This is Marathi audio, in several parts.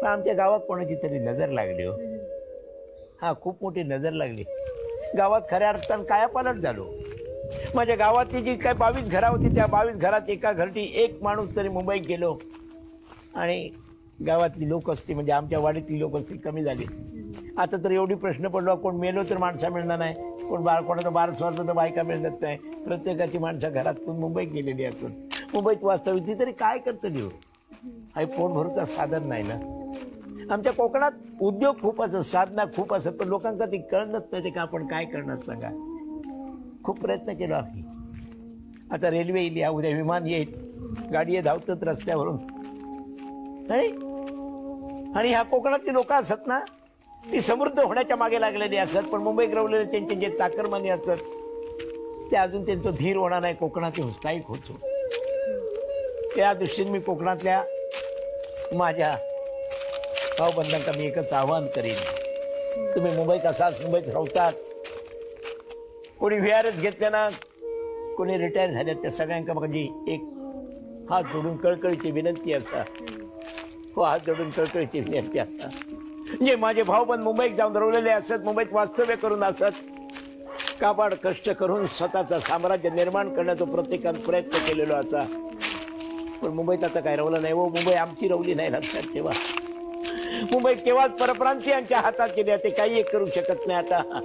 पण आमच्या गावात कोणाची तरी नजर लागली हो. हा, खूप मोठी नजर लागली. गावात खऱ्या अर्थानं कायापालट झालो. माझ्या गावातली जी काय 22 घरा होती त्या 22 घरात एका घरटी एक माणूस तरी मुंबईत गेलो आणि गावातली लोक असती म्हणजे आमच्या वाडीतली लोक असती कमी झाली. आता तर एवढी प्रश्न पडलो, कोण मेलो तर माणसं मिळणार नाही, कोणाचं 12 स्वार्थ तर बायका मिळत नाही. प्रत्येकाची माणसं घरातून मुंबईत गेलेली असून मुंबईत वास्तविक ती तरी काय करतं देऊ. हा पोट भरूचा साधन नाही ना. आमच्या कोकणात उद्योग खूप असत, साधना खूप असत, पण लोकांना ती कळत नाही का आपण काय करणार सांगा. खूप प्रयत्न केलो आम्ही. आता रेल्वे येईल, या उद्या विमान येईल, गाडी धावतात रस्त्यावरून. आणि ह्या कोकणातली लोक असत ना ती समृद्ध होण्याच्या मागे लागलेली असत, पण मुंबईत राहिलेले त्यांचे जे चाकरमानी असत ते अजून त्यांचं धीर होणार नाही, कोकणाचे हुस्ताईक होतो. त्या दृष्टीने मी कोकणातल्या माझ्या भावबंधांना मी एकच आवाहन करीन, तुम्ही मुंबईत असाच, मुंबईत राहतात, कोणी VRS घेतल्या ना, कोणी रिटायर झाल्यात, त्या सगळ्यांना माझी एक हात जोडून कळकळीची विनंती असा. हो, हात जोडून कळकळीची विनंती असा. जे माझे भाऊबंद मुंबईत जाऊन रवलेले असत, मुंबईत वास्तव्य करून असत, काबाड कष्ट करून स्वतःचा साम्राज्य निर्माण करण्याचा प्रत्येकाने प्रयत्न केलेला असा, पण मुंबईत आता काय रवलं नाही. व मुंबई आमची रवली नाही, लक्षात ठेवा. मुंबई केव्हा परप्रांतीयांच्या हातात गेली, ते काही एक करू शकत नाही. आता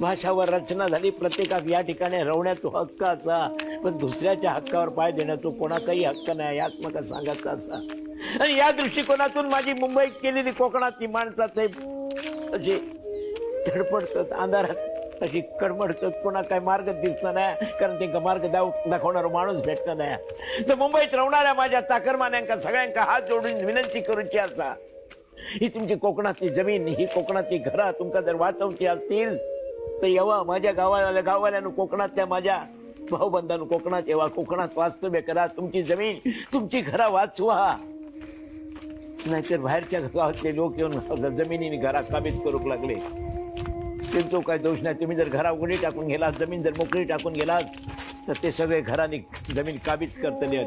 भाषावर रचना झाली, प्रत्येकाक या ठिकाणी रवण्याचा हक्क असा, पण दुसऱ्याच्या हक्कावर पाय देण्याचा कोणाचाही हक्क नाही, यात मग सांगायचं असा. आणि या दृष्टिकोनातून माझी मुंबईत केलेली कोकणातली माणसात अशी धडपडतात, अंधारात अशी कडमडतात, कोणा काय मार्ग दिसणार नाही, कारण त्यांना मार्ग दाखवणारा माणूस भेटणार नाही. तर मुंबईत राहणाऱ्या माझ्या चाकरमान्यांका सगळ्यांका हात जोडून विनंती करूची असा, ही तुमची कोकणातली जमीन, ही कोकणातली घरं तुमका जर वाचवची असतील तर येवा माझ्या गावाल्यानं, कोकणातल्या माझ्या भाऊबंधांनो कोकणात येवा, कोकणात वास्तव्य करा, तुमची जमीन तुमची घरं वाचवा. नाहीतर बाहेरच्या गावातले लोक येऊन जमिनीने घरा काबीज करूक लागले, त्यांचा काय दोष नाही. तुम्ही जर घरा उघडी टाकून गेलात, जमीन जर मोकळी टाकून गेलात तर ते सगळे घराने जमीन काबीज करतले.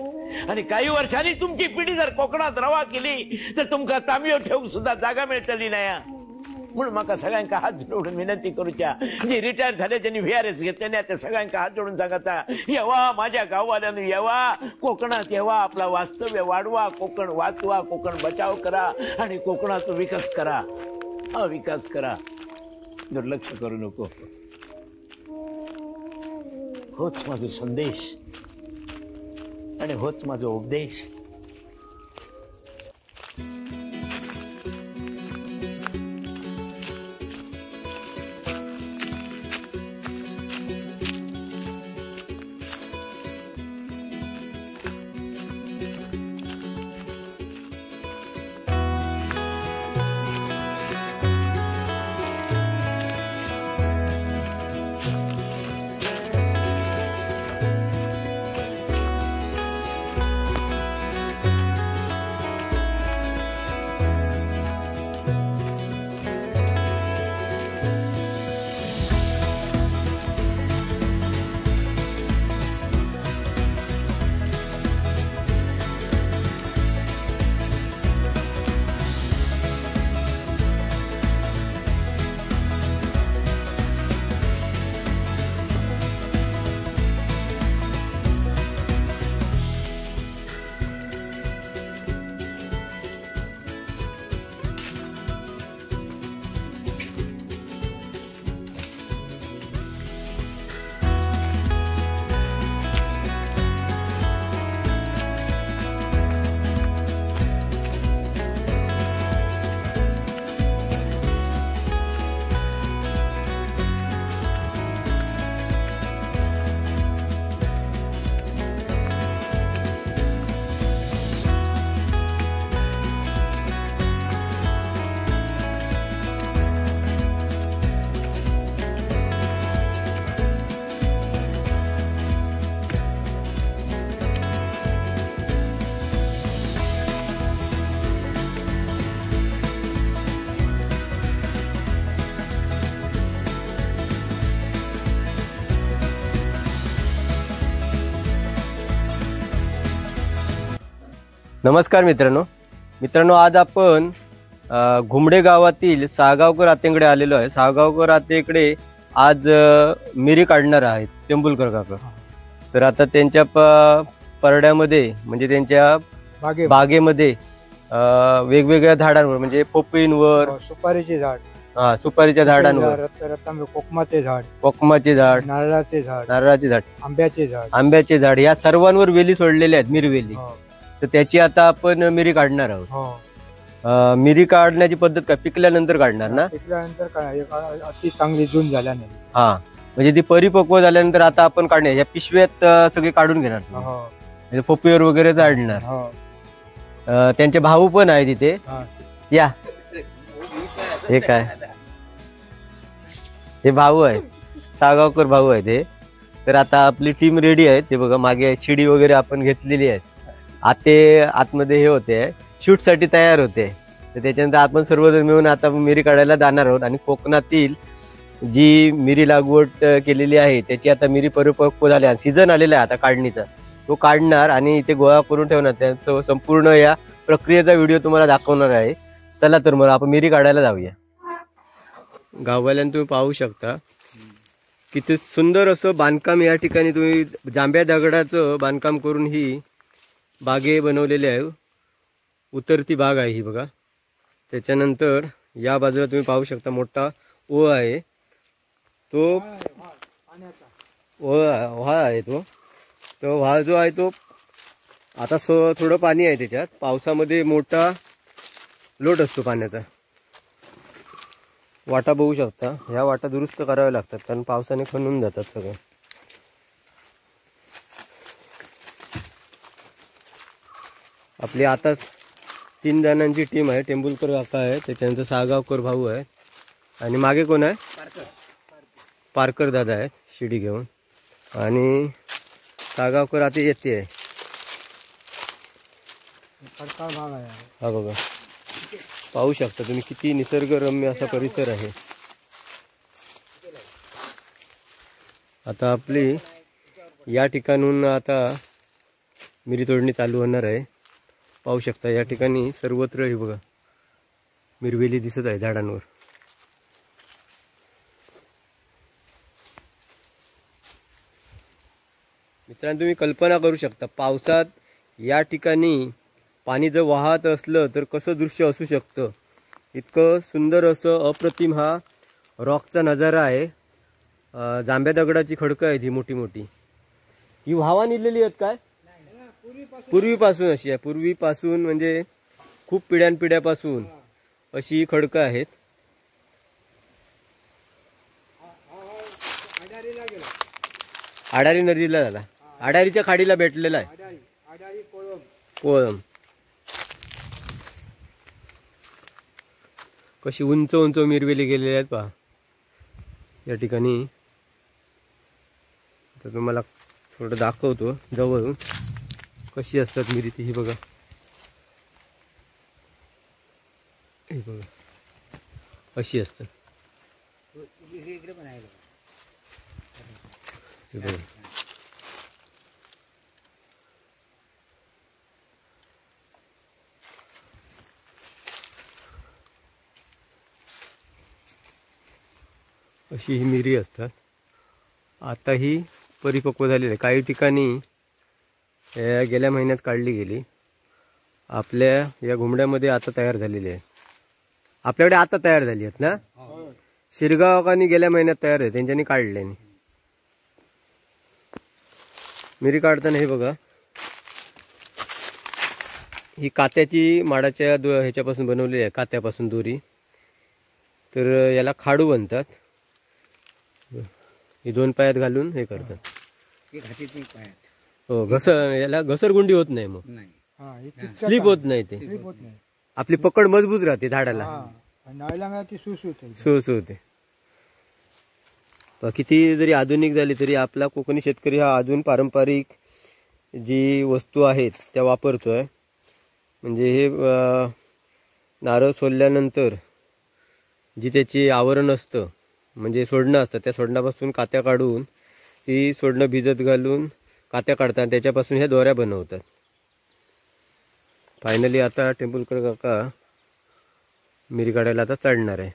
आणि काही वर्षांनी तुमची पिढी जर कोकणात रवा केली तर तुमका तांबयो ठेवून सुद्धा जागा मिळतली नाही. म्हणून माका सगळ्यांका हात जोडून विनंती करूच्या, जे रिटायर झाले त्यांनी VRS घेतले नाही त्या सगळ्यांका हात जोडून सांगायचा, येवा माझ्या गाववाल्यांनी, येवा कोकणात, येवा आपला वास्तव्य वाढवा, कोकण वाचवा, कोकण बचाव करा आणि कोकणाचा विकास करा. हा विकास करा, दुर्लक्ष करू नको. होच माझा संदेश आणि होच माझा उपदेश. नमस्कार मित्रांनो, मित्रांनो, आज आपण घुमडे गावातील सागावकर आतेकडे आलेलो आहे. सागावकर आतेकडे आज मिरी काढणार आहेत टेंबुलकर काका. तर आता त्यांच्या परड्यामध्ये म्हणजे त्यांच्या बागेमध्ये वेगवेगळ्या झाडांवर म्हणजे पोपईंवर, सुपारीचे झाड, सुपारीच्या झाडांवर, कोकमाचे झाड, नारळाचे झाड, आंब्याचे झाड या सर्वांवर वेली सोडलेल्या आहेत, मिरवेली. तर त्याची आता आपण मिरी काढणार आहोत. मिरी काढण्याची पद्धत काय, पिकल्यानंतर काढणार ना? पिकल्यानंतर अति चांगली जून झाल्याने. हा, म्हणजे ती परिपक्व झाल्यानंतर आता आपण काढणार. या पिशव्यात सगळे काढून घेणार, म्हणजे पोपईवर वगैरे काढणार. त्यांचे भाऊ पण आहे तिथे. या, हे काय, हे भाऊ आहे, सागावकर भाऊ आहे ते. तर आता आपली टीम रेडी आहे. ते बघा मागे शिडी वगैरे आपण घेतलेली आहे. आते आतमध्ये हे होते, शूट साठी तयार होते. तर त्याच्यानंतर आपण सर्वजण मिळून आता मिरी काढायला जाणार आहोत. आणि कोकणातील जी मिरी लागवड केलेली आहे त्याची आता मिरी परिपक्व झाली आणि सीझन आलेला आहे आता काढणीचा, तो काढणार आणि इथे गोळा करून ठेवणार. त्यांचं संपूर्ण या प्रक्रियेचा व्हिडिओ तुम्हाला दाखवणार आहे. चला तर मग आपण मिरी काढायला जाऊया. गाववाल्यांना तुम्ही पाहू शकता किती सुंदर असं बांधकाम या ठिकाणी तुम्ही जांभ्या दगडाचं बांधकाम करून ही बागे बनवलेली आहे. उतरती बाग आहे ही बघा. त्याच्यानंतर या बाजूला तुम्ही पाहू शकता मोठा ओळ आहे, तो व्हा आहे तो. तो व्हा जो आहे तो आता थोडं पाणी आहे त्याच्यात. पावसामध्ये मोठा लोट असतो पाण्याचा. वाटा बघू शकता, ह्या वाटा दुरुस्त कराव्या लागतात कारण पावसाने खणून जातात सगळं. आपली आता 3 जणांची टीम आहे. टेंबुलकर काका आहे, त्याच्यानंतर सागावकर भाऊ आहे आणि मागे कोण आहे, पारकर दादा आहेत शिडी घेऊन. आणि सागावकर आता येते आहे. हा बघा, पाहू शकता तुम्ही किती निसर्गरम्य असा परिसर आहे. आता आपली या ठिकाणून आता मिरी तोडणी चालू होणार आहे. पाहू शकता या ठिकाणी सर्वत्र हे बघा मिरवेली दिसत आहे झाडांवर. मित्रांनो, तुम्ही कल्पना करू शकता पावसात या ठिकाणी पाणी जर वाहत असलं तर कसं दृश्य असू शकतं. इतकं सुंदर असं अप्रतिम हा रॉकचा नजारा आहे. जांभ्या दगडाची खडकं आहेत ही मोठी मोठी. ही व्हावा निघलेली आहेत काय, पूर्वीपासून अशी आहे. पूर्वीपासून म्हणजे खूप पिढ्यानपिढ्यापासून अशी खडकं आहेत. आडारी नदीला झाला, आडारीच्या खाडीला भेटलेला आहे कोळम. कशी उंच उंच मिरवेली गेलेली आहेत पहा या ठिकाणी. तर तुम्हाला थोडं दाखवतो जवळून कशी असतात मिरी ती. ही बघा, हे बघा अशी असतात. हे बघा, अशी ही मिरी असतात. आता ही परिपक्व झालेली आहे. काही ठिकाणी गेल्या महिन्यात काढली गेली. आपल्या या घुमड्यामध्ये आता तयार झालेली आहे. आपल्याकडे आता तयार झाली आहेत ना. शिरगावकांनी गेल्या महिन्यात तयार आहे, त्यांच्यानी काढले. मिरी काढताना हे बघा, ही कात्याची माडाच्या ह्याच्यापासून बनवलेली आहे, कात्यापासून दोरी. तर याला खाडू म्हणतात. ही 2 पायात घालून हे करतात. हो, याला घसरगुंडी होत नाही, मग स्लिप होत नाही. ते आपली पकड मजबूत राहते झाडाला, सूस होते. किती जरी आधुनिक झाली तरी आपला कोकणी शेतकरी हा अजून पारंपरिक जी वस्तू आहेत त्या वापरतोय. म्हणजे हे नारळ सोलल्यानंतर जी त्याची आवरण असतं म्हणजे सोडणं असतं, त्या सोडण्यापासून कात्या काढून ती सोडणं भिजत घालून कात्या काढतात, त्याच्यापासून ह्या दोऱ्या बनवतात. फायनली आता टेंभुलकर काका मिरी काढायला आता चढणार आहे.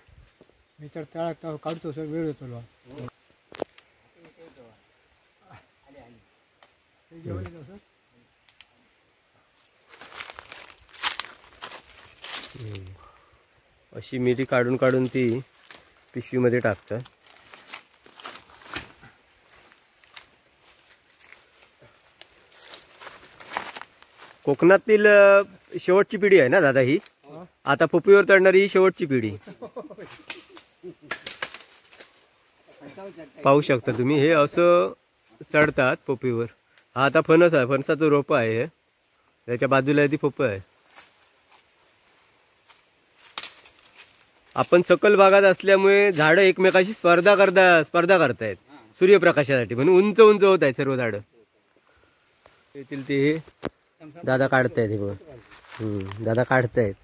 मी तर तळात काढतो सर, वेळ होतो लो. अशी मिरी काढून काढून ती पिशवीमध्ये टाकतात. कोकणातील शेवटची पिढी आहे ना दादा ही. आता पपईवर चढणारी ही शेवटची पिढी. पाहू शकता तुम्ही, हे असं चढतात पपईवर. हा आता फणस आहे, फणसाचं रोप आहे हे. त्याच्या बाजूला ती पपई आहे. आपण सकल भागात असल्यामुळे झाडं एकमेकाशी स्पर्धा करतायत सूर्यप्रकाशासाठी, म्हणून उंच उंच होत आहेत सर्व झाडं. येथील ते हे दादा काढतायत. हे बघ, दादा काढतायत.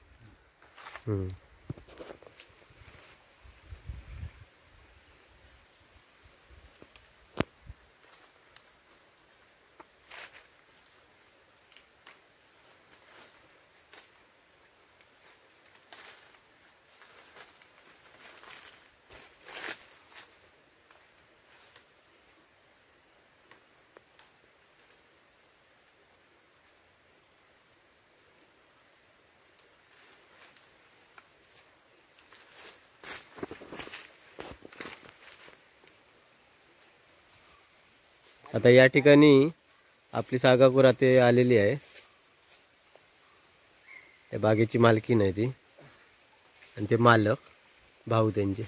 आता या ठिकाणी आपली सागापूर आता आलेली आहे. त्या बागेची मालकीण आहे ती, आणि ते मालक भाऊ त्यांचे.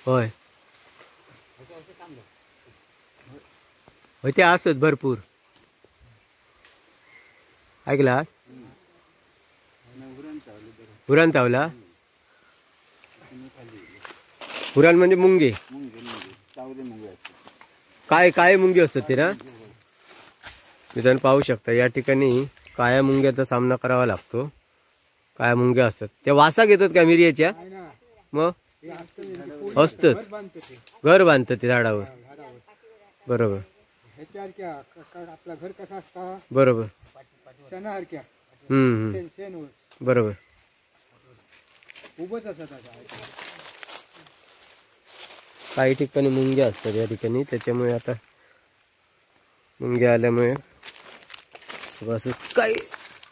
होय होय, ते असत भरपूर. ऐकला हुरान चावला. हुरान म्हणजे मुंगे. काय काय मुंगे असतात ते ना. मित्रांनो पाहू शकता, या ठिकाणी काळ्या मुंग्याचा सामना करावा लागतो. काळ्या मुंग्या असतात त्या वासा घेतात का मिरयाच्या. मग असतात, घर बांधतात ते झाडावर. बरोबर आपला घर कसा असता. बरोबर. शेणासारख्या. बरोबर. उभंच असतात. काही ठिकाणी मुंग्या असतात या ठिकाणी, त्याच्यामुळे आता मुंग्या आल्यामुळे असं काय.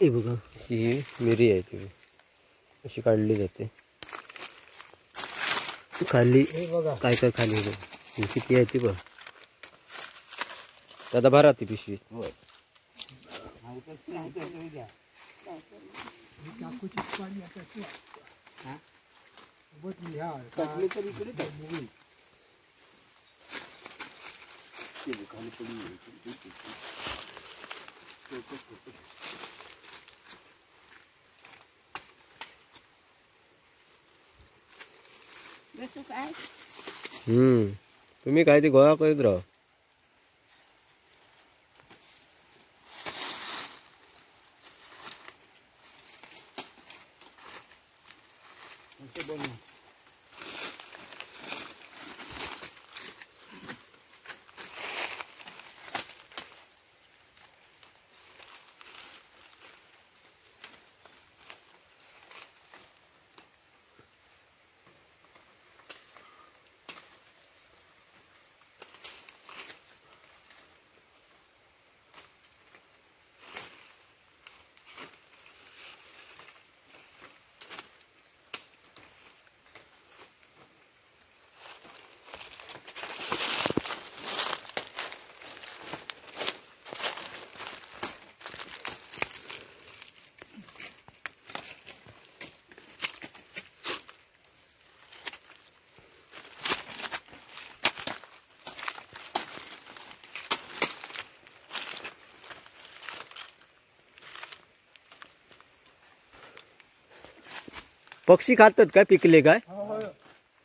हे बघा, ही मिरी आहे ती अशी काढली जाते. खाली काय काय खाली किती आहे ती बघ दादा. भरा ती पिशवी. तुम्ही काय ते गोळा करीत राहा. पक्षी खातात काय पिकले काय?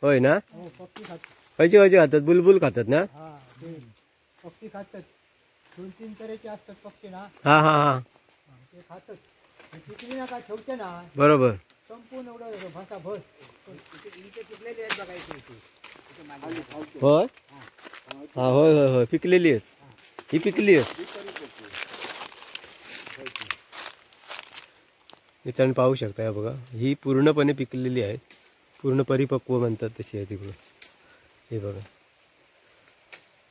होय ना? हो पक्षी खातात. खयचे खयचे खातात? बुलबुल खातात ना? हा ते पक्षी खातात. 2-3 तऱ्हेचे असतात पक्षी ना, हा हा हा ते खातात. पिकली ना काय ठेवते ना, बरोबर. संपूर्ण एवढं भासा भस. होय हा होय होय होय पिकलेली आहेत. ही पिकली आहेत. मित्रांनो पाहू शकता बघा, ही पूर्णपणे पिकलेली आहेत. पूर्ण परिपक्व म्हणतात तशी आहे तिकडून. हे बघा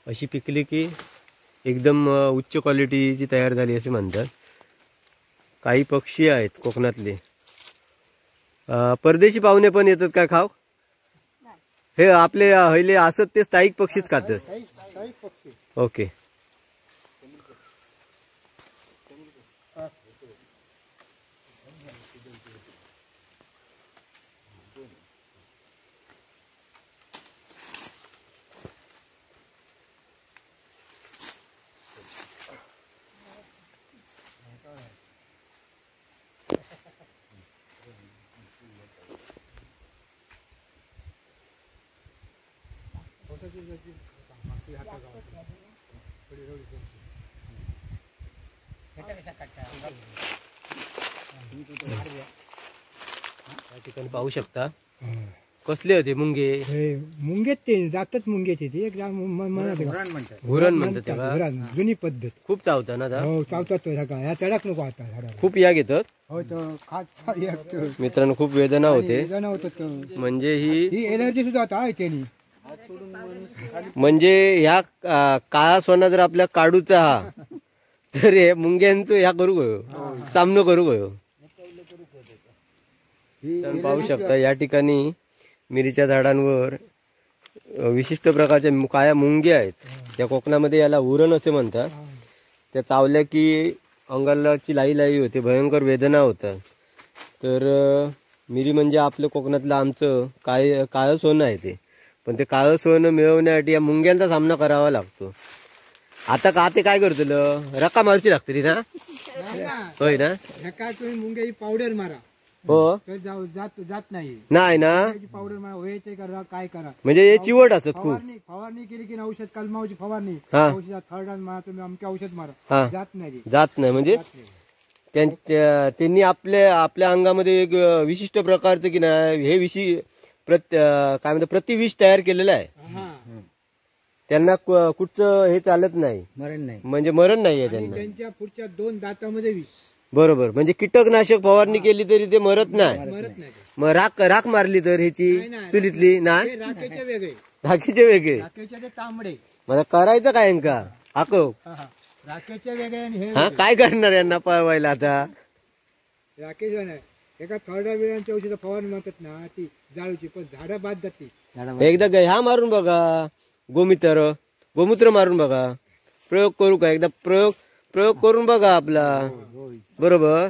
अशी पिकली की एकदम उच्च क्वालिटीची तयार झाली असे म्हणतात. काही पक्षी आहेत कोकणातले, परदेशी पाहुणे पण येतात काय खाव? हे आपले हयले असत ते स्थायिक पक्षीच खातात. काही पक्षी ओके. या ठिकाणी पाहू शकता कसले होते मुंगे. हे मुंगेत ते जातात मुंग्याचे ते एक घुरण म्हणतात त्याला. जुनी पद्धत. खूप चावता ना आता? हो चावतात तो ह्या ह्या चढाक नको आता झाडाला. खूप या घेतात हो तो खात मित्रांनो. खूप वेदना होते. होत म्हणजे ही एलर्जी सुद्धा आता आहे त्यांनी. म्हणजे ह्या काळा सोना जर आपल्या काढूचा हा तर हे मुंग्यांचं ह्या करू गयो, सामनो करू गयो. तर पाहू शकता या ठिकाणी मिरीच्या झाडांवर विशिष्ट प्रकारच्या काळ्या मुंग्या आहेत. त्या कोकणामध्ये याला उरण असे म्हणतात. त्या चावल्या की अंगालाची लाई लाई होते, भयंकर वेदना होतात. तर मिरी म्हणजे आपलं कोकणातलं आमचं काळं सोनं आहे ते. पण ते काळं सोनं मिळवण्यासाठी या मुंग्यांचा सामना करावा लागतो. आता ते काय करतलं, रक्का मारूची लागतली ना? होय ना? काय तुम्ही मुंग्याची पावडर मारा हो तर जात नाही नाही ना? पावडर मारा व्हायचे करा काय करा. म्हणजे हे चिवट असत खूप. फवारणी केली की औषध कलमावची फवारणी हा. औषध थर्ड मारा तुम्ही अमके औषध मारा हा. जात नाही. जात नाही म्हणजे त्यांनी आपल्या अंगामध्ये एक विशिष्ट प्रकारचं की नाही हे काय म्हणतात प्रतिविष तयार केलेलं आहे. त्यांना कुठचं हे चालत नाही, मरण नाही म्हणजे मरण नाही आहे त्यांना. त्यांच्या पुढच्या 2 दातामध्ये विष. बरोबर. म्हणजे कीटकनाशक फवारणी केली तरी ते मरत नाही. मरत नाही. मग राख मारली तर ह्याची चुलीतली नाही. हे राखेचे वेगळे, राखीचे वेगळे. राखेचे ते तांबडे. मला करायचं काय यांका हाको. राखेचे वेगळे आणि हे हा काय करणार यांना पळवायला आता? राखेच नाही. एका थोड्या वेळांच्या औषध फवारणी म्हणतात ना ती जाळूची, पण झाडं बाद जाते. एकदा ह्या मारून बघा, गोमूत्र मारून बघा, प्रयोग करू का? एकदा प्रयोग करून बघा आपला. बरोबर.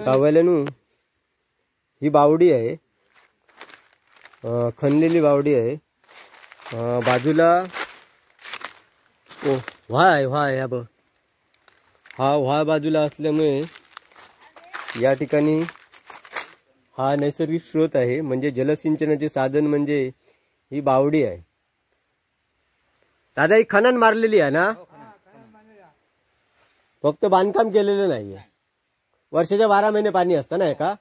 गावाल्यानु ही बावडी आहे, खणलेली बावडी आहे. बाजूला व्हाय ह्या बघ, हा व्हाय बाजूला असल्यामुळे या ठिकाणी हा नैसर्गिक स्रोत आहे. म्हणजे जलसिंचनाचे साधन म्हणजे ही बावडी आहे. दादा ही खनन मारलेली आहे ना? फक्त बांधकाम केलेलं नाहीये. वर्षाच्या 12 महिने पाणी असतं ना का?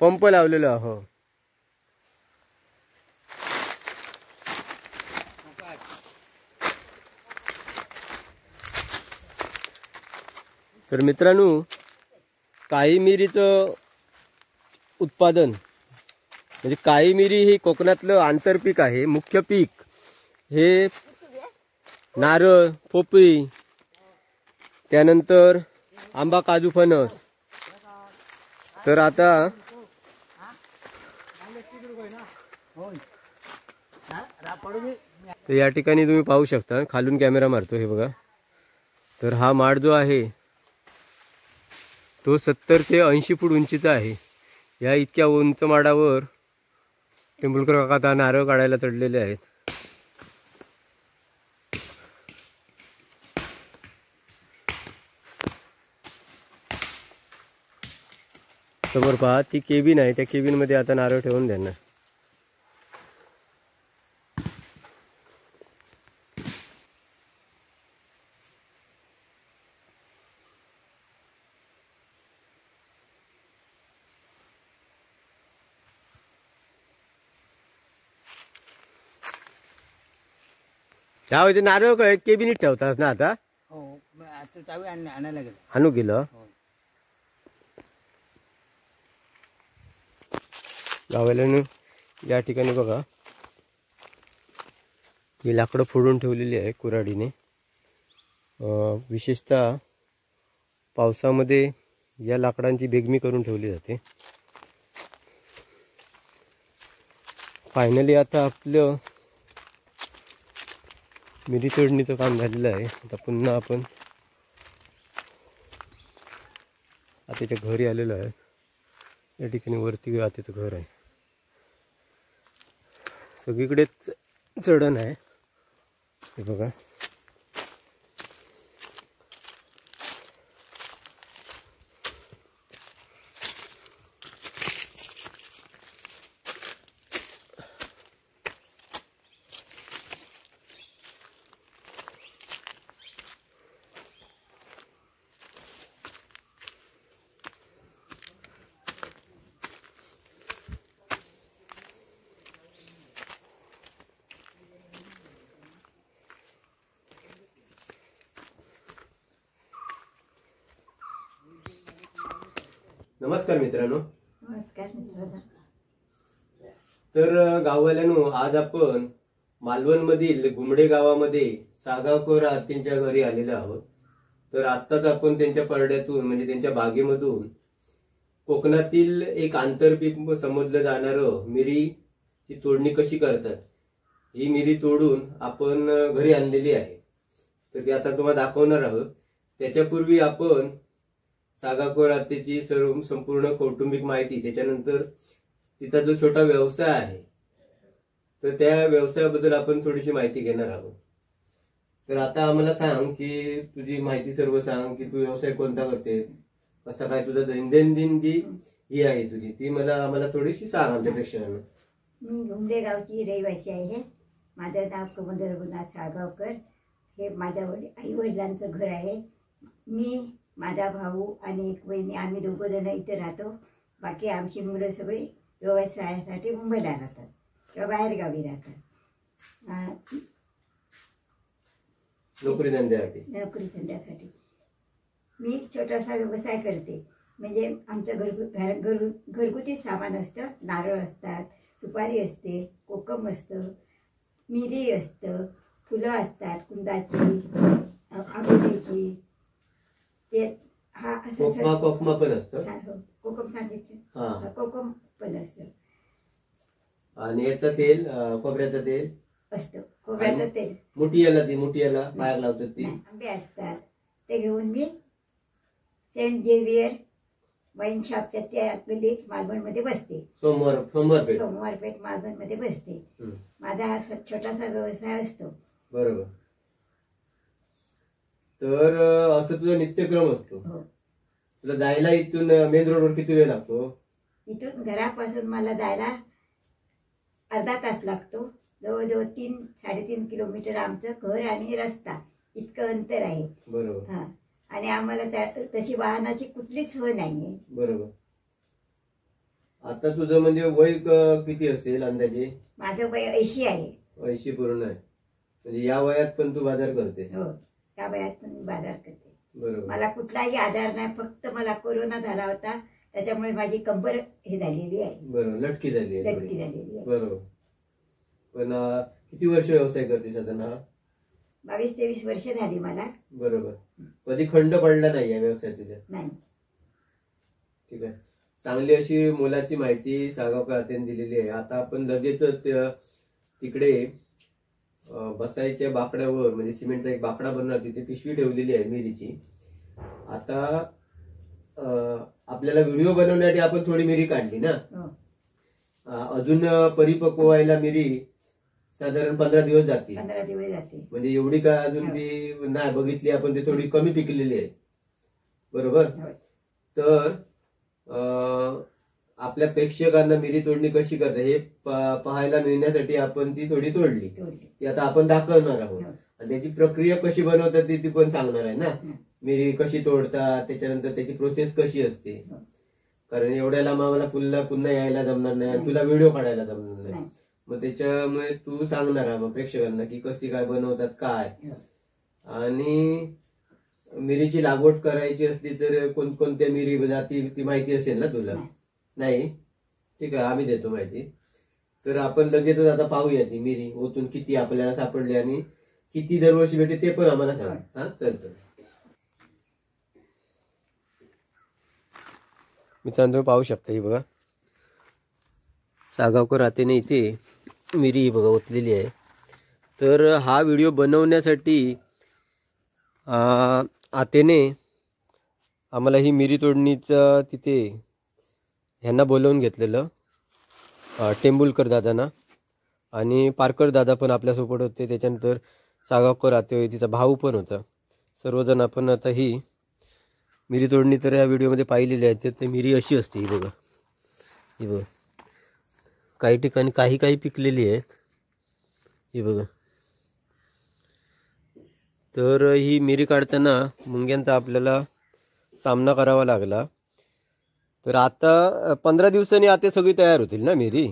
पंप लावलेला हो. तर मित्रांनो, काळी मिरीचं उत्पादन म्हणजे काळी मिरी ही कोकणातलं आंतरपीक आहे. मुख्य पीक हे नारळ, पोपळी, त्यानंतर आंबा, काजू, फणस. तर आता तर या ठिकाणी तुम्ही पाहू शकता, खालून कॅमेरा मारतो हे बघा. तर हा माड जो आहे तो 70 ते 80 फूट उंचीचा आहे. या इतक्या उंच माडावर टेंभुलकर काका आता नारळ काढायला चढलेले आहेत. समोर पहा ती केबिन आहे, त्या केबिन मध्ये आता नारळ ठेवून देणार. त्या होते नारळ काय केबिनीत ठेवतात ना आता? हो आता चावी आणायला गेलो. आणू गेलं गावाल्यानं. या ठिकाणी बघा ही लाकडं फोडून ठेवलेली आहे कुऱ्हाडीने. विशेषतः पावसामध्ये या लाकडांची बेगमी करून ठेवली जाते. फायनली आता आपलं मिरी तोडणीचं काम झालेलं आहे. आता पुन्हा आपण आत्याच्या घरी आलेलो आहे. या ठिकाणी वरती आत्याचं घर आहे. सगळीकडेच चढण आहे हे बघा. नमस्कार मित्रांनो. नमस्कार मित्रांनो. तर गाववाल्यानो आज आपण मालवण मधील गुमडे गावामध्ये सागावकर आत्यांच्या घरी आलेलो आहोत. तर आत्ताच आपण त्यांच्या परड्यातून म्हणजे त्यांच्या बागेमधून कोकणातील एक आंतरपीक समजलं जाणारं मिरीची तोडणी कशी करतात ही मिरी तोडून आपण घरी आणलेली आहे. तर ती आता तुम्हाला दाखवणार आहोत. त्याच्यापूर्वी आपण सागावकर आत्याची सर्व संपूर्ण कौटुंबिक माहिती, त्याच्यानंतर तिचा जो छोटा व्यवसाय आहे तर त्या व्यवसायाबद्दल आपण थोडीशी माहिती घेणार आहोत. तर आता आम्हाला सांग की तुझी माहिती सर्व सांग की तू व्यवसाय कोणता करते, कसा काय तुझा दैनंदिन जी ही आहे तुझी ती आम्हाला थोडीशी सांग आमच्या प्रेक्षकांना. मी घुमडे गावची रहिवासी आहे. माझं नाव प्रमोद रघुनाथ साळगावकर. हे माझ्या आई वडिलांचं घर आहे. मी, माझा भाऊ आणि एक बहिणी आम्ही दोघं जण इथे राहतो. बाकी आमची मुलं सगळी व्यवसायासाठी मुंबईला राहतात किंवा बाहेरगावी राहतात नोकरी धंद्यासाठी. मी एक छोटासा व्यवसाय करते. म्हणजे आमचं घरगुती सामान असतं. नारळ असतात, सुपारी असते, कोकम असतं, मिरी असतं, फुलं असतात, कुंदाची, आंबोलीची. ते हा असं कोकमा पण असतं. कोकम सांगितलं, कोकम पण असतं. आणि याचं तेल, खोबऱ्याचं तेल असतं. खोबऱ्याचं तेल मुठियाला बाहेर लावतात ती. आंबे असतात. ते घेऊन मी सेंट जेवियर वाईन शॉपच्या त्या गल्लीत मालवणमध्ये बसते. सोमवार पेठ मालवणमध्ये बसते. माझा हा छोटासा व्यवसाय असतो. बरोबर. तर असं तुझा नित्यक्रम असतो. तुला जायला इथून मेन रोडवर किती वेळ लागतो? इथून घरापासून मला जायला अर्धा तास लागतो. जवळजवळ 3-3.5 किलोमीटर आमचं घर आणि रस्ता इतकं अंतर आहे. बरोबर. हा. आणि आम्हाला तशी वाहनाची कुठलीच सोय नाहीये. बरोबर. आता तुझं म्हणजे वय किती असेल अंदाजे? माझं वय 80 आहे. 80 पूर्ण आहे. म्हणजे या वयात पण तू बाजार करते? हो, त्या वयात पण मी बाजार करते. बरोबर. मला कुठलाही आधार नाही. फक्त मला कोरोना झाला होता, त्याच्यामुळे माझी कंबर हे झालेली आहे. बरोबर, लटकी झाली आहे. बरोबर. पण किती वर्ष व्यवसाय करते साधारण? 22-23 वर्ष झाली मला. बरोबर. कधी खंड पडला नाही या व्यवसायात तुझ्या? नाही. ठीक आहे. चांगली अशी मोलाची माहिती सागावकर आत्यांनी दिलेली आहे. आता आपण लगेच तिकडे बसायच्या बाकड्यावर म्हणजे सिमेंटचा एक बाकडा बनवणार तिथे पिशवी ठेवलेली आहे मिरीची. आता आपल्याला व्हिडिओ बनवण्यासाठी आपण थोडी मिरी काढली ना. हो. अजून परिपक्व व्हायला मिरी साधारण 15 दिवस जातील. 15 दिवस जाते. म्हणजे एवढी काय अजून ती नाही बघितली आपण, ती थोडी कमी पिकलेली आहे. बरोबर. होय. तर आपल्या प्रेक्षकांना मिरी तोडणी कशी करतात हे पाहायला मिळण्यासाठी आपण ती थोडी तोडली. ती आता आपण दाखवणार आहोत. आणि त्याची प्रक्रिया कशी बनवतात ती पण सांगणार आहे ना. मिरी कशी तोडतात, त्याच्यानंतर त्याची प्रोसेस कशी असते. कारण एवढ्या लांब आम्हाला पुन्हा यायला जमणार नाही आणि तुला व्हिडिओ काढायला जमणार नाही. मग त्याच्यामुळे तू सांगणार आहे प्रेक्षकांना की कशी काय बनवतात काय. आणि मिरीची लागवड करायची असली तर कोणकोणत्या मिरी जाती ती माहिती असेल ना तुला. नाही, ठीक आहे, आम्ही देतो माहिती. तर आपण लगेचच आता पाहूया ती मिरी ओतून किती आपल्याला सापडली आणि किती दरवर्षी भेटते ते पण आम्हाला सांग. हा चल. मित्रांनो पाहू शकता ही बघा सागावकर आतेने इथे मिरी ही बघा ओतलेली आहे. तर हा व्हिडिओ बनवण्यासाठी आतेने आम्हाला ही मिरी तोडणीचं तिथे ह्यांना बोलवून घेतलेलं, टेंबुलकर दादांना आणि पारकर दादा पण आपल्यासोबत होते. त्याच्यानंतर सागावकर आते होते, तिचा भाऊ पण होता. सर्वजण आपण आता ही मिरी तोडणी तर या व्हिडिओमध्ये पाहिलेली आहे. तर मिरी अशी असते ही बघा. ही बघा काही ठिकाणी काही पिकलेली आहेत ही बघा. तर ही मिरी काढताना मुंग्यांचा आपल्याला सामना करावा लागला. तर आता 15 दिवसांनी आता सगळी तयार होतील ना मिरी.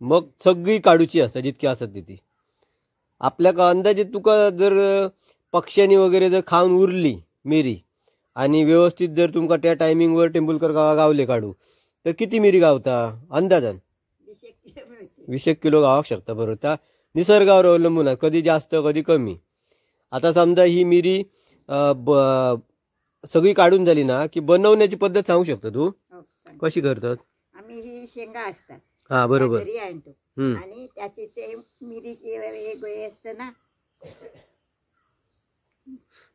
मग सगळी काढूची असतात जितकी असतात तिथे. आपल्या अंदाजे तुका जर पक्ष्यांनी वगैरे जर खाऊन उरली मिरी आणि व्यवस्थित जर तुमका त्या टायमिंगवर टेंबुलकर गावले काढू तर किती मिरी गावता अंदाजान 20 किलो गावाक शकता. बरोबर. त्या निसर्गावर अवलंबून आहे, कधी जास्त कधी कमी. आता समजा ही मिरी सगळी काढून झाली ना की बनवण्याची पद्धत सांगू शकतो तू कशी करतात. आम्ही ही शेंगा असतात हा बरोबर घरी आणतो आणि त्याचे ते मिरीची वेगवेगळे असतं ना.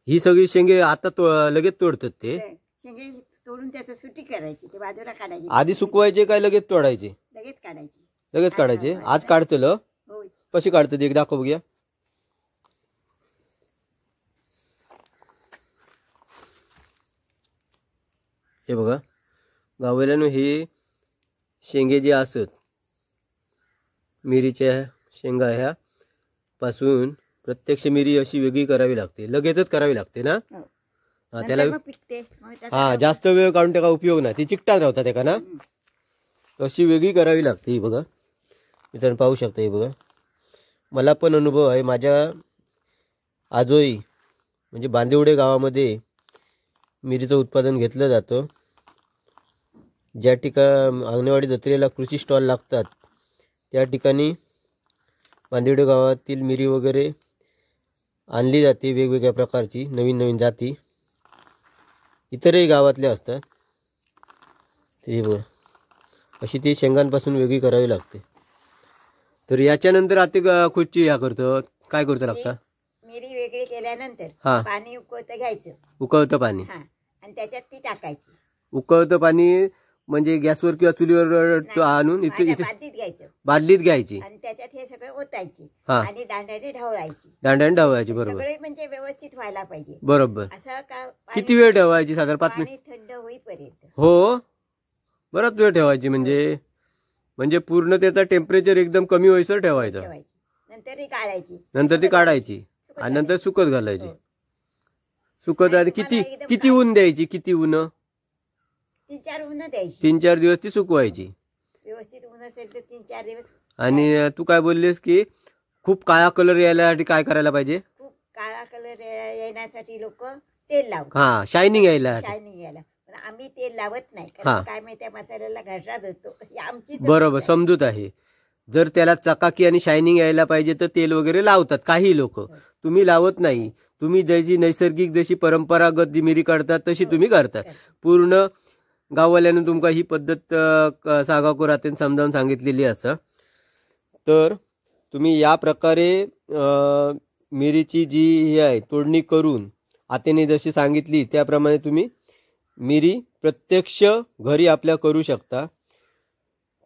ही सगळी शेंगे आता लगेच तोडतात ते शेंगे तोडून त्याचं सुटी करायची, ते बाजूला काढायची. आधी सुकवायचे काय लगेच तोडायचे. लगेच काढायचे. आज काढतलं कशी काढतात एक दाखव बघूया. हे बघा गावल्यानं हे शेंगे जे असत मिरीच्या शेंगा ह्या पासून प्रत्यक्ष मिरी अशी वेगळी करावी लागते, लगेचच करावी लागते ना. त्याला हा जास्त वेळ काढून त्याचा उपयोग नाही, ती चिकटात राहतात त्याका ना. अशी वेगळी करावी लागते. ही बघा मित्रांनो पाहू शकता. ही बघा मला पण अनुभव आहे. माझ्या आजोई म्हणजे बांदिवडे गावामध्ये मिरीचं उत्पादन घेतलं जातं. ज्या ठिकाणी अंगणवाडी जत्रेला कृषी स्टॉल लागतात त्या ठिकाणी बांदिवडे गावातील मिरी वगैरे आणली जाते, वेगवेगळ्या प्रकारची नवीन जाती इतरही गावातले असतात. ते बघा अशी ती शेंगांपासून वेगळी करावी लागते. तर याच्यानंतर आता खुर्ची ह्या करतो काय करतो लागता. मिरी वेगळी केल्यानंतर पाणी उकळतं घ्यायचं, उकळतं पाणी आणि त्याच्यात ती टाकायची. उकळतं पाणी म्हणजे गॅसवर किंवा चुलीवर आणून इथे बादलीत घ्यायची आणि त्याच्यात हे सगळं ओतायची आणि दांड्याने ढवळायची. बरोबर. सगळे म्हणजे व्यवस्थित व्हायला पाहिजे. बरोबर. असं का किती वेळ ठेवायची साधारण 5 मिनिट थंड होईपर्यंत. हो बराच वेळ ठेवायची म्हणजे पूर्ण त्याचा टेम्परेचर एकदम कमी होईसर ठेवायचं. नंतर ती काढायची आणि नंतर सुकत घालायची. सुकत आणि किती ऊन द्यायची. किती ऊन 3-4 ऊन द्यायची. 3-4 दिवस ती सुकवायची. व्यवस्थित ऊन असेल तर 3-4 दिवस. आणि तू काय बोललीस की खूप काळा कलर यायसाठी काय करायला पाहिजे. खूप काळा कलर येण्यासाठी लोक तेल लावतात. हा शायनिंग यायला. पण आम्ही तेल लावत नाही. कारण काय माहिती मसाल्याला घटराच होतो. आमची बरोबर समजूत आहे. जर त्याला चकाकी आणि शायनिंग यायला पाहिजे तर तेल वगैरे लावतात काही लोक. तुम्ही लावत नाही. तुम्ही जशी नैसर्गिक जशी परंपरागत जी मिरी काढतात तशी तुम्ही करतात. पूर्ण गाववाल्यानं तुमका ही पद्धत सागावकर आतेन समजावून सांगितलेली असा. तर तुम्ही या प्रकारे मिरीची जी ही आहे तोडणी करून आतेने जशी सांगितली त्याप्रमाणे तुम्ही मिरी प्रत्यक्ष घरी आपल्या करू शकता.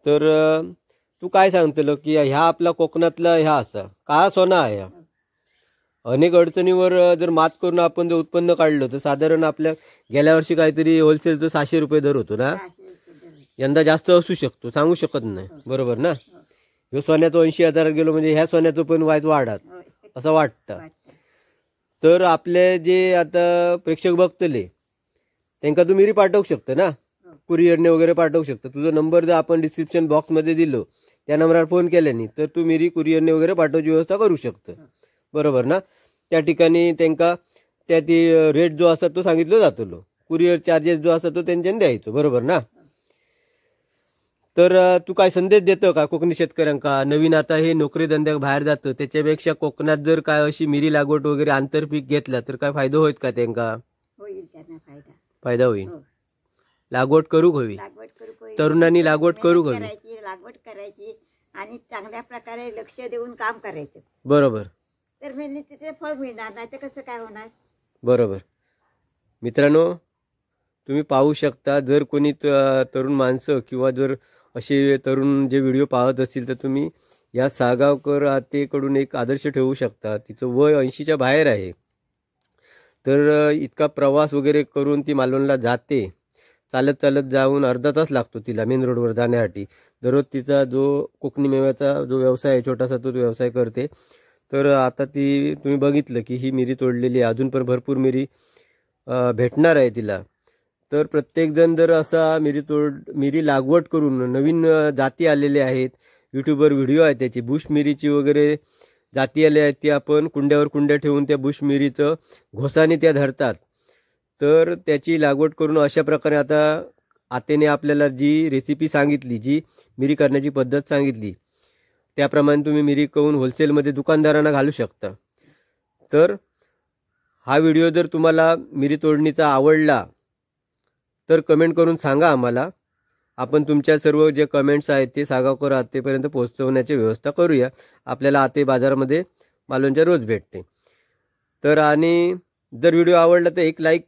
तर तू काय सांगतलो की ह्या आपला कोकणातला ह्या असा काळा सोना आहे. अनेक अडचणीवर जर मात करून आपण जर उत्पन्न काढलं तर साधारण आपल्या गेल्या वर्षी काहीतरी होलसेलचं 600 रुपये दर होतो ना. यंदा जास्त असू शकतो, सांगू शकत नाही. बरोबर ना. ह्यो सोन्याचं 80,000 गेलो म्हणजे ह्या सोन्याचं पण वाढत असं वाटतं. तर आपले जे आता प्रेक्षक बघतले त्यांना तू मिरी पाठवू शकता ना, कुरिअरने वगैरे पाठवू शकता. तुझा नंबर जर आपण डिस्क्रिप्शन बॉक्समध्ये दिलो त्या नंबरवर फोन केल्याने तर तू मिरी कुरिअरने वगैरे पाठवायची व्यवस्था करू शकतो. बरोबर ना. त्या ठिकाणी त्यांना त्या ती रेट जो असा तो सांगितलं जातो, कुरिअर चार्जेस जो असा तो त्यांच्याने द्यायचो. बरोबर ना. तर तू काय संदेश देतो का कोकणी शेतकऱ्यांका? नवीन आता हे नोकरी धंद्याक बाहेर जातं त्याच्यापेक्षा कोकणात जर काय अशी मिरी लागवड वगैरे आंतरपीक घेतला तर काय फायदा होईल का त्यांना? होईल त्यांना फायदा. फायदा होईल. हो. लागवड करूक हवी. लागवड करू तरुणांनी लागवड करूक हवी. लागवड करायची आणि चांगल्या प्रकारे लक्ष देऊन काम करायचं. बरोबर. तर मेहनतीचे फळ मिळणार नाही तर कसं काय होणार? बरोबर. मित्रांनो तुम्ही पाहू शकता, जर कोणी तरुण माणसं किंवा जर असे तरुण जे व्हिडिओ पाहत असतील तर तुम्ही या सागावकर आतेकडून एक आदर्श ठेवू शकता. तिचं वय 80च्या बाहेर आहे. तर इतका प्रवास वगैरे करून ती मालवणला जाते. चालत चालत जाऊन अर्धा तास लागतो तिला मेन रोडवर जाण्यासाठी. दररोज तिचा जो कोकणी मेव्याचा जो व्यवसाय आहे छोटासा तो व्यवसाय करते. तर आता ती तुम्ही बघितलं की ही मिरी तोडलेली आहे. अजून पण भरपूर मिरी भेटणार आहे तिला. तर प्रत्येकजण जर असा मिरी लागवड करून नवीन जाती आलेले आहेत, यूट्यूबवर व्हिडिओ आहे त्याची बुश मिरीची वगैरे जाती आल्या आहेत, ती आपण कुंड्यावर कुंड्या ठेवून त्या बुश मिरीचं घोसाने त्या धरतात. तर त्याची लागवड करून अशा प्रकारे आता आतेने आपल्याला जी रेसिपी सांगितली, जी मिरी करण्याची पद्धत सांगितली त्याप्रमाणे तुम्ही मिरी करून होलसेलमध्ये दुकानदारांना घालू शकता. तर हा व्हिडिओ जर तुम्हाला मिरी तोडणीचा आवडला तर कमेंट करून सांगा आम्हाला. आपण तुमच्या सर्व जे कमेंट्स आहेत ते सागावकर आतेपर्यंत पोहोचवण्याची व्यवस्था करूया. आपल्याला आते बाजारामध्ये मालवणच्या रोज भेटते. तर आणि जर व्हिडिओ आवडला तर एक लाईक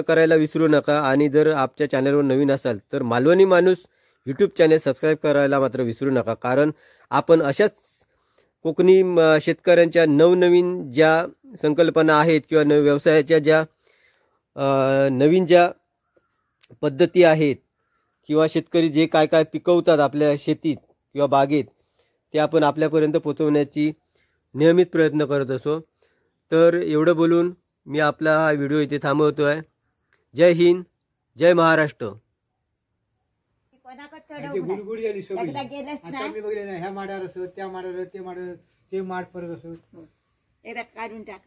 करायला विसरू नका. आणि जर आमच्या चॅनलवर नवीन असाल तर मालवणी माणूस यूट्यूब चॅनल सबस्क्राईब करायला मात्र विसरू नका. कारण आपण अशाच कोकणी शेतकऱ्यांच्या नवनवीन ज्या संकल्पना आहेत किंवा व्यवसायाच्या ज्या नवीन ज्या पद्धती आहेत किंवा शेतकरी जे काय काय पिकवतात आपल्या शेतीत किंवा बागेत ते आपण आपल्यापर्यंत पोहोचवण्याची नियमित प्रयत्न करत असो. तर एवढं बोलून मी आपला हा व्हिडिओ इथे थांबवतो आहे. जय हिंद, जय महाराष्ट्र. गुडगुडी झाली सगळी. एकदा गेलंच आता ना मी बघले ना ह्या माड्यावर असं त्या माड्यावर ते माड परत असं एकदा काढून टाक.